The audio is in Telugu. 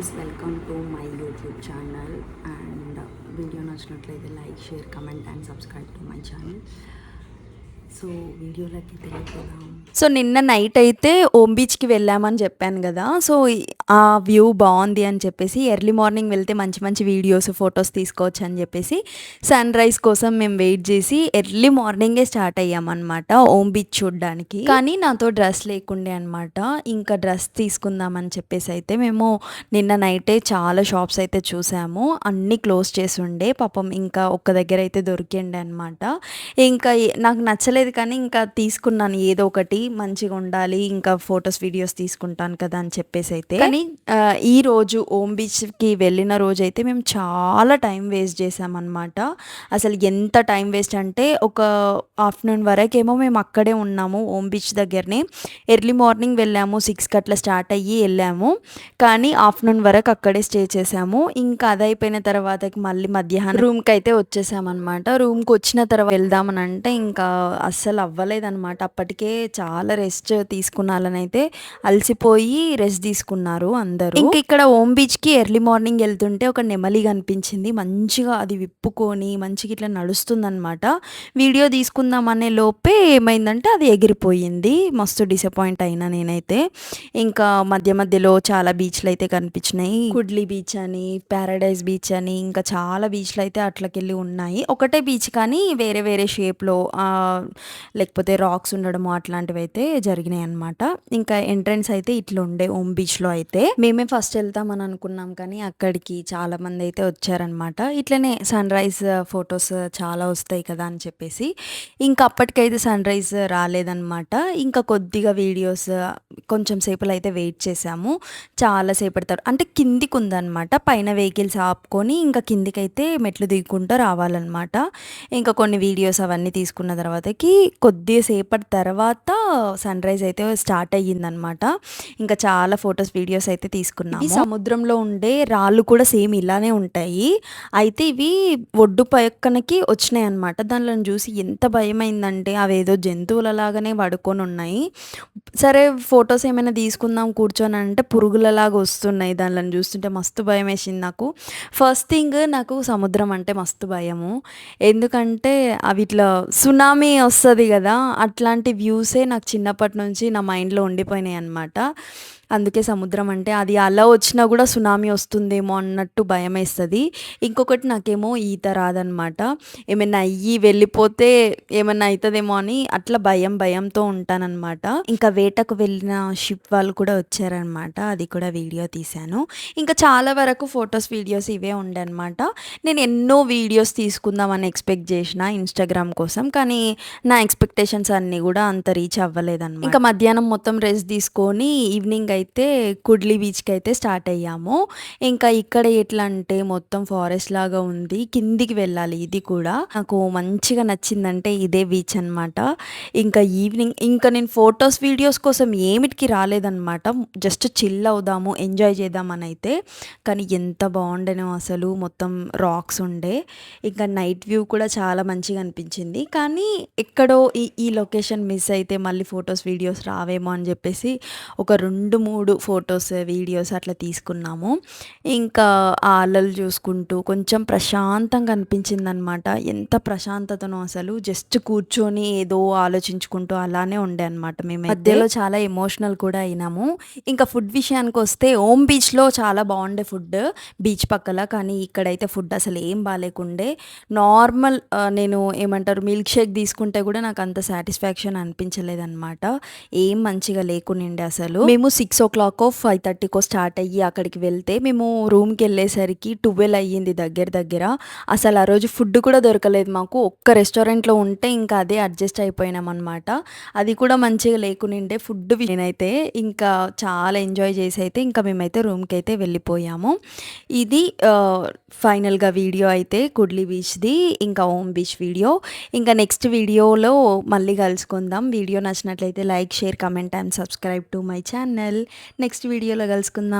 Friends, welcome to my YouTube channel. And video నచ్చినట్లయితే like, share, comment and subscribe to my channel. So వీడియోలోకి తెలియపోదాం. సో నిన్న నైట్ అయితే ఓమ్ బీచ్కి వెళ్ళామని చెప్పాను కదా. సో ఆ వ్యూ బాగుంది అని చెప్పేసి ఎర్లీ మార్నింగ్ వెళ్తే మంచి మంచి వీడియోస్, ఫొటోస్ తీసుకోవచ్చు అని చెప్పేసి సన్ రైజ్ కోసం మేము వెయిట్ చేసి ఎర్లీ మార్నింగే స్టార్ట్ అయ్యామన్నమాట ఓమ్ బీచ్ చూడడానికి. కానీ నాతో డ్రెస్ లేకుండే అనమాట. ఇంకా డ్రెస్ తీసుకుందామని చెప్పేసి అయితే మేము నిన్న నైటే చాలా షాప్స్ అయితే చూసాము. అన్నీ క్లోజ్ చేసి ఉండే పాపం. ఇంకా ఒక్క దగ్గర అయితే దొరికిండే అనమాట. ఇంకా నాకు నచ్చలేదు కానీ ఇంకా తీసుకున్నాను ఏదో ఒకటి మంచిగా ఉండాలి, ఇంకా ఫొటోస్ వీడియోస్ తీసుకుంటాను కదా అని చెప్పేసి అయితే. కానీ ఈ రోజు ఓమ్ బీచ్కి వెళ్ళిన రోజు అయితే మేము చాలా టైం వేస్ట్ చేసామన్నమాట. అసలు ఎంత టైం వేస్ట్ అంటే ఒక ఆఫ్టర్నూన్ వరకేమో మేము అక్కడే ఉన్నాము ఓమ్ బీచ్ దగ్గరనే. ఎర్లీ మార్నింగ్ వెళ్ళాము, 6కి అట్లా స్టార్ట్ అయ్యి వెళ్ళాము. కానీ ఆఫ్టర్నూన్ వరకు అక్కడే స్టే చేసాము. ఇంకా అది అయిపోయిన తర్వాతకి మళ్ళీ మధ్యాహ్నం రూమ్కి అయితే వచ్చేసామన్నమాట. రూమ్కి వచ్చిన తర్వాత వెళ్దామని అంటే ఇంకా అస్సలు అవ్వలేదన్నమాట. అప్పటికే చాలా రెస్ట్ తీసుకున్నాలని అయితే అలసిపోయి రెస్ట్ తీసుకున్నారు అందరూ. ఇంకా ఇక్కడ ఓమ్ బీచ్కి ఎర్లీ మార్నింగ్ వెళ్తుంటే ఒక నెమలి కనిపించింది. మంచిగా అది విప్పుకొని మంచిగా ఇట్లా నడుస్తుందన్నమాట. వీడియో తీసుకుందామనే లోపే ఏమైందంటే అది ఎగిరిపోయింది. మస్తు డిసప్పాయింట్ అయినా నేనైతే. ఇంకా మధ్య మధ్యలో చాలా బీచ్లు అయితే కనిపించినాయి. కుడ్లీ బీచ్ అని, ప్యారడైజ్ బీచ్ అని, ఇంకా చాలా బీచ్లు అయితే అట్లకెళ్ళి ఉన్నాయి. ఒకటే బీచ్ కానీ వేరే వేరే షేప్లో లేకపోతే రాక్స్ ఉండడము అట్లాంటివి అయితే జరిగినాయి అనమాట. ఇంకా ఎంట్రన్స్ అయితే ఇట్లా ఉండే ఓమ్ బీచ్లో అయితే. మేమే ఫస్ట్ వెళ్తామని అనుకున్నాం కానీ అక్కడికి చాలా మంది అయితే వచ్చారనమాట. ఇట్లనే సన్ రైజ్ ఫొటోస్ చాలా వస్తాయి కదా అని చెప్పేసి. ఇంకా అప్పటికైతే సన్ రైజ్ రాలేదన్నమాట. ఇంకా కొద్దిగా వీడియోస్ కొంచెం సేపులో అయితే వెయిట్ చేసాము. చాలా సేపటి తర్వాత అంటే కిందికి ఉందన్నమాట. పైన వెహికల్స్ ఆపుకొని ఇంకా కిందికైతే మెట్లు దిగుకుంటూ రావాలన్నమాట. ఇంకా కొన్ని వీడియోస్ అవన్నీ తీసుకున్న తర్వాతకి కొద్దిసేపటి తర్వాత సన్ రైజ్ అయితే స్టార్ట్ అయ్యిందనమాట. ఇంకా చాలా ఫొటోస్, వీడియోస్ అయితే తీసుకున్నాము. సముద్రంలో ఉండే రాళ్ళు కూడా సేమ్ ఇలానే ఉంటాయి. అయితే ఇవి ఒడ్డు పక్కనకి వచ్చినాయి అనమాట. దానిలో చూసి ఎంత భయమైందంటే అవి ఏదో జంతువులలాగానే పడుకొని ఉన్నాయి. సరే ఫొటోస్ ఏమైనా తీసుకుందాం కూర్చొని అంటే పురుగులలాగా వస్తున్నాయి. దానిలో చూస్తుంటే మస్తు భయం వేసింది నాకు. ఫస్ట్ థింగ్, నాకు సముద్రం అంటే మస్తు భయము. ఎందుకంటే అవి ఇట్లా సునామీ వస్తుంది కదా, అట్లాంటి వ్యూసే నాకు చిన్నప్పటి నుంచి నా మైండ్లో ఉండిపోయినాయి అనమాట. అందుకే సముద్రం అంటే అది అలా వచ్చినా కూడా సునామీ వస్తుందేమో అన్నట్టు భయం వేస్తుంది. ఇంకొకటి నాకేమో ఈత రాదనమాట. ఏమైనా అయ్యి వెళ్ళిపోతే ఏమైనా అవుతుందేమో అని అట్లా భయంతో ఉంటానన్నమాట. ఇంకా వేటకు వెళ్ళిన షిప్ వాళ్ళు కూడా వచ్చారనమాట. అది కూడా వీడియో తీశాను. ఇంకా చాలా వరకు ఫొటోస్, వీడియోస్ ఇవే ఉండే అనమాట. నేను ఎన్నో వీడియోస్ తీసుకుందామని ఎక్స్పెక్ట్ చేసిన ఇన్స్టాగ్రామ్ కోసం, కానీ నా ఎక్స్పెక్టేషన్స్ అన్నీ కూడా అంత రీచ్ అవ్వలేదన్నమాట. ఇంకా మధ్యాహ్నం మొత్తం రెస్ట్ తీసుకొని ఈవినింగ్ అయితే కుడ్లీ బీచ్కి అయితే స్టార్ట్ అయ్యాము. ఇంకా ఇక్కడ ఎట్లా అంటే మొత్తం ఫారెస్ట్ లాగా ఉంది, కిందికి వెళ్ళాలి. ఇది కూడా నాకు మంచిగా నచ్చిందంటే ఇదే బీచ్ అనమాట. ఇంకా ఈవినింగ్ ఇంకా నేను ఫొటోస్, వీడియోస్ కోసం ఏమిటికి రాలేదన్నమాట. జస్ట్ చిల్ అవుదాము, ఎంజాయ్ చేద్దామని అయితే. కానీ ఎంత బాగుండేనో అసలు. మొత్తం రాక్స్ ఉండే. ఇంకా నైట్ వ్యూ కూడా చాలా మంచిగా అనిపించింది. కానీ ఎక్కడో ఈ లొకేషన్ మిస్ అయితే మళ్ళీ ఫొటోస్, వీడియోస్ రావేమో అని చెప్పేసి ఒక 2-3 ఫొటోస్, వీడియోస్ అట్లా తీసుకున్నాము. ఇంకా ఆ అలలు చూసుకుంటూ కొంచెం ప్రశాంతంగా అనిపించింది అనమాట. ఎంత ప్రశాంతతనో అసలు. జస్ట్ కూర్చొని ఏదో ఆలోచించుకుంటూ అలానే ఉండే అనమాట. మేము మధ్యలో చాలా ఎమోషనల్ కూడా అయినాము. ఇంకా ఫుడ్ విషయానికి వస్తే ఓమ్ బీచ్లో చాలా బాగుండే ఫుడ్ బీచ్ పక్కల. కానీ ఇక్కడైతే ఫుడ్ అసలు ఏం బాగాలేకుండే. నార్మల్ నేను ఏమంటారు మిల్క్ షేక్ తీసుకుంటే కూడా నాకు అంత సాటిస్ఫాక్షన్ అనిపించలేదన్నమాట. ఏం మంచిగా లేకుండే అసలు. మేము 6 o'clock 5:30 స్టార్ట్ అయ్యి అక్కడికి వెళ్తే మేము రూమ్కి వెళ్ళేసరికి 12 అయ్యింది దగ్గర. అసలు ఆ రోజు ఫుడ్ కూడా దొరకలేదు మాకు. ఒక్క రెస్టారెంట్లో ఉంటే ఇంకా అదే అడ్జస్ట్ అయిపోయినాం అనమాట. అది కూడా మంచిగా లేకుండే ఫుడ్. నేనైతే ఇంకా చాలా ఎంజాయ్ చేసి అయితే ఇంకా మేమైతే రూమ్కి అయితే వెళ్ళిపోయాము. ఇది ఫైనల్గా వీడియో అయితే కుడ్లీ బీచ్ది, ఇంకా ఓమ్ బీచ్ వీడియో. ఇంకా నెక్స్ట్ వీడియోలో మళ్ళీ కలుసుకుందాం. వీడియో నచ్చినట్లయితే like, share, comment and subscribe to my channel. Next వీడియోలో కలుసుకుందాం.